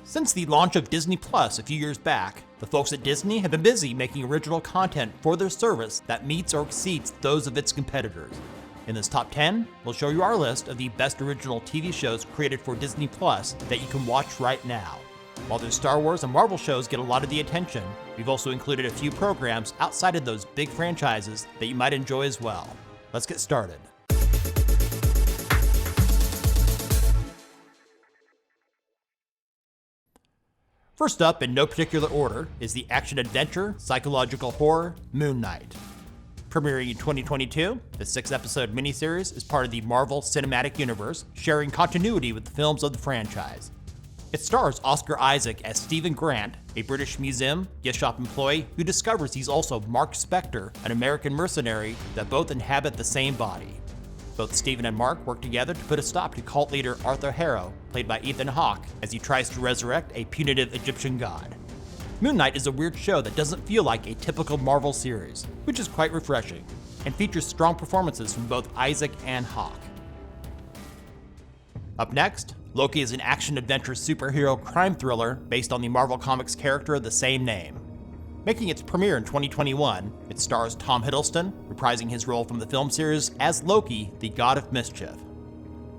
Since the launch of Disney Plus a few years back, the folks at Disney have been busy making original content for their service that meets or exceeds those of its competitors. In this top 10, we'll show you our list of the best original TV shows created for Disney Plus that you can watch right now. While the Star Wars and Marvel shows get a lot of the attention, we've also included a few programs outside of those big franchises that you might enjoy as well. Let's get started. First up, in no particular order, is the action-adventure, psychological horror, Moon Knight. Premiering in 2022, the 6-episode miniseries is part of the Marvel Cinematic Universe, sharing continuity with the films of the franchise. It stars Oscar Isaac as Stephen Grant, a British museum gift shop employee who discovers he's also Mark Spector, an American mercenary that both inhabit the same body. Both Stephen and Mark work together to put a stop to cult leader Arthur Harrow, played by Ethan Hawke, as he tries to resurrect a punitive Egyptian god. Moon Knight is a weird show that doesn't feel like a typical Marvel series, which is quite refreshing, and features strong performances from both Isaac and Hawke. Up next, Loki is an action-adventure superhero crime thriller based on the Marvel Comics character of the same name. Making its premiere in 2021, it stars Tom Hiddleston, reprising his role from the film series as Loki, the God of Mischief.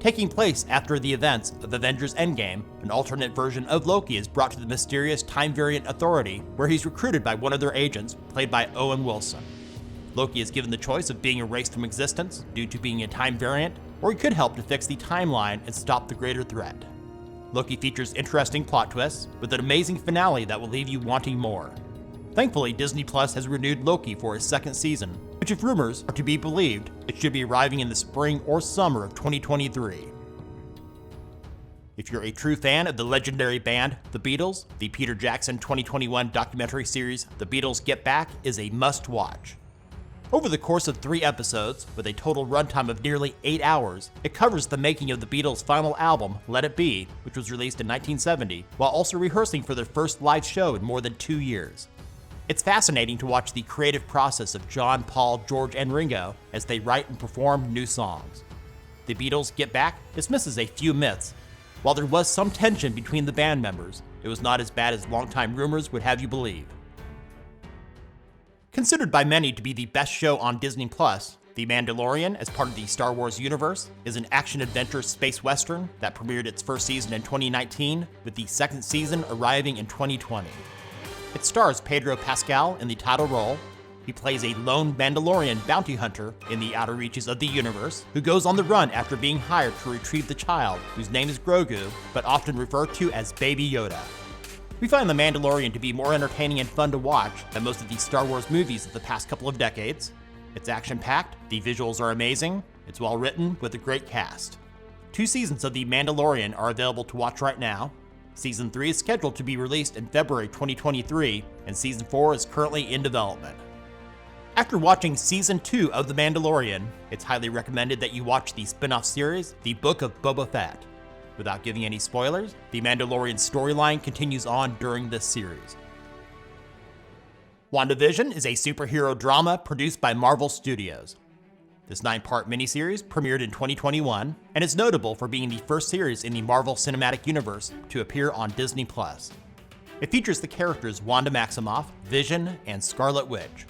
Taking place after the events of Avengers Endgame, an alternate version of Loki is brought to the mysterious Time Variant Authority, where he's recruited by one of their agents, played by Owen Wilson. Loki is given the choice of being erased from existence due to being a time variant, or he could help to fix the timeline and stop the greater threat. Loki features interesting plot twists, with an amazing finale that will leave you wanting more. Thankfully, Disney Plus has renewed Loki for his second season, which, if rumors are to be believed, it should be arriving in the spring or summer of 2023. If you're a true fan of the legendary band The Beatles, the Peter Jackson 2021 documentary series The Beatles Get Back is a must-watch. Over the course of 3 episodes, with a total runtime of nearly 8 hours, it covers the making of the Beatles' final album, Let It Be, which was released in 1970, while also rehearsing for their first live show in more than 2 years. It's fascinating to watch the creative process of John, Paul, George, and Ringo as they write and perform new songs. The Beatles Get Back dismisses a few myths. While there was some tension between the band members, it was not as bad as longtime rumors would have you believe. Considered by many to be the best show on Disney Plus, The Mandalorian, as part of the Star Wars universe, is an action-adventure space western that premiered its first season in 2019, with the second season arriving in 2020. It stars Pedro Pascal in the title role. He plays a lone Mandalorian bounty hunter in the outer reaches of the universe, who goes on the run after being hired to retrieve the child, whose name is Grogu, but often referred to as Baby Yoda. We find The Mandalorian to be more entertaining and fun to watch than most of the Star Wars movies of the past couple of decades. It's action-packed, the visuals are amazing, it's well-written with a great cast. 2 seasons of The Mandalorian are available to watch right now. Season 3 is scheduled to be released in February 2023, and Season 4 is currently in development. After watching Season 2 of The Mandalorian, it's highly recommended that you watch the spin-off series, The Book of Boba Fett. Without giving any spoilers, the Mandalorian storyline continues on during this series. WandaVision is a superhero drama produced by Marvel Studios. This 9-part miniseries premiered in 2021 and is notable for being the first series in the Marvel Cinematic Universe to appear on Disney Plus. It features the characters Wanda Maximoff, Vision, and Scarlet Witch.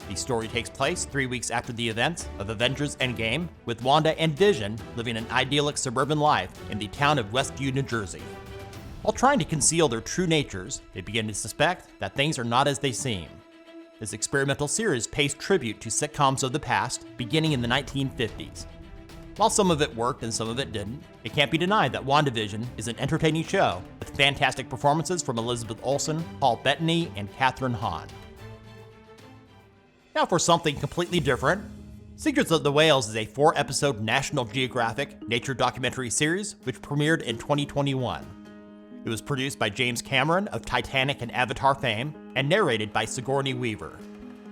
The story takes place 3 weeks after the events of Avengers Endgame, with Wanda and Vision living an idyllic suburban life in the town of Westview, New Jersey. While trying to conceal their true natures, they begin to suspect that things are not as they seem. This experimental series pays tribute to sitcoms of the past, beginning in the 1950s. While some of it worked and some of it didn't, it can't be denied that WandaVision is an entertaining show, with fantastic performances from Elizabeth Olsen, Paul Bettany, and Kathryn Hahn. Now for something completely different. Secrets of the Whales is a 4-episode National Geographic nature documentary series which premiered in 2021. It was produced by James Cameron of Titanic and Avatar fame and narrated by Sigourney Weaver.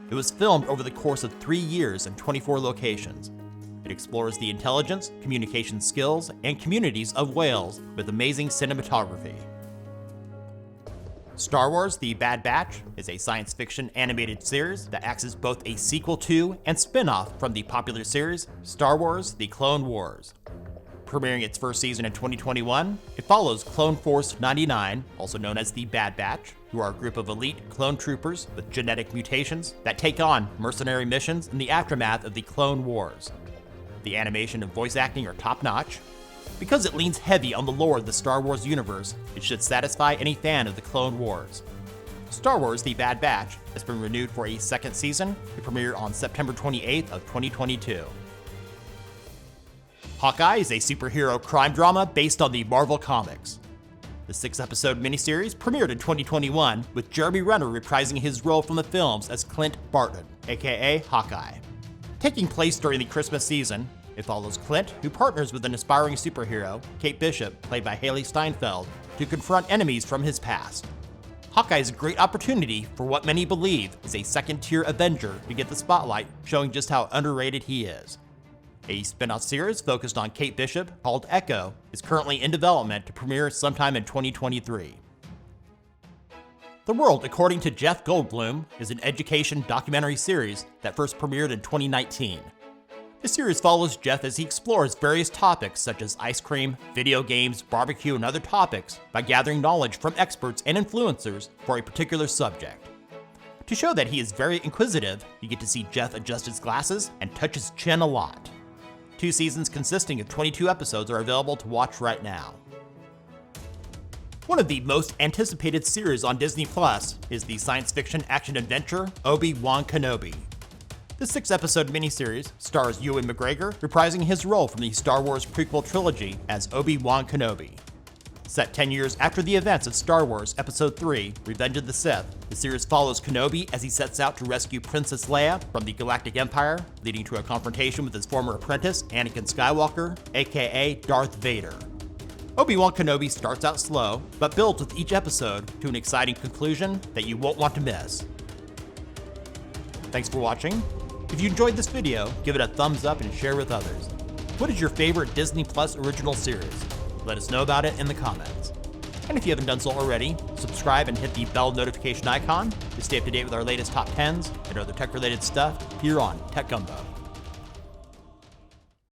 It was filmed over the course of 3 years in 24 locations. It explores the intelligence, communication skills, and communities of whales with amazing cinematography. Star Wars: The Bad Batch is a science fiction animated series that acts as both a sequel to and spin-off from the popular series Star Wars: The Clone Wars. Premiering its first season in 2021, it follows Clone Force 99, also known as the Bad Batch, who are a group of elite clone troopers with genetic mutations that take on mercenary missions in the aftermath of the Clone Wars. The animation and voice acting are top-notch. Because it leans heavy on the lore of the Star Wars universe, it should satisfy any fan of the Clone Wars. Star Wars The Bad Batch has been renewed for a second season to premiere on September 28th of 2022. Hawkeye is a superhero crime drama based on the Marvel Comics. The 6-episode miniseries premiered in 2021 with Jeremy Renner reprising his role from the films as Clint Barton, aka Hawkeye. Taking place during the Christmas season, it follows Clint, who partners with an aspiring superhero, Kate Bishop, played by Haley Steinfeld, to confront enemies from his past. Hawkeye is a great opportunity for what many believe is a second-tier Avenger to get the spotlight, showing just how underrated he is. A spin-off series focused on Kate Bishop, called Echo, is currently in development to premiere sometime in 2023. The World According to Jeff Goldblum is an education documentary series that first premiered in 2019. The series follows Jeff as he explores various topics such as ice cream, video games, barbecue, and other topics by gathering knowledge from experts and influencers for a particular subject. To show that he is very inquisitive, you get to see Jeff adjust his glasses and touch his chin a lot. 2 seasons consisting of 22 episodes are available to watch right now. One of the most anticipated series on Disney Plus is the science fiction action-adventure Obi-Wan Kenobi. The 6-episode miniseries stars Ewan McGregor reprising his role from the Star Wars prequel trilogy as Obi-Wan Kenobi. Set 10 years after the events of Star Wars Episode 3, Revenge of the Sith, the series follows Kenobi as he sets out to rescue Princess Leia from the Galactic Empire, leading to a confrontation with his former apprentice, Anakin Skywalker, aka Darth Vader. Obi-Wan Kenobi starts out slow, but builds with each episode to an exciting conclusion that you won't want to miss. Thanks for watching. If you enjoyed this video, give it a thumbs up and share with others. What is your favorite Disney Plus original series? Let us know about it in the comments. And if you haven't done so already, subscribe and hit the bell notification icon to stay up to date with our latest top 10s and other tech-related stuff here on Tech Gumbo.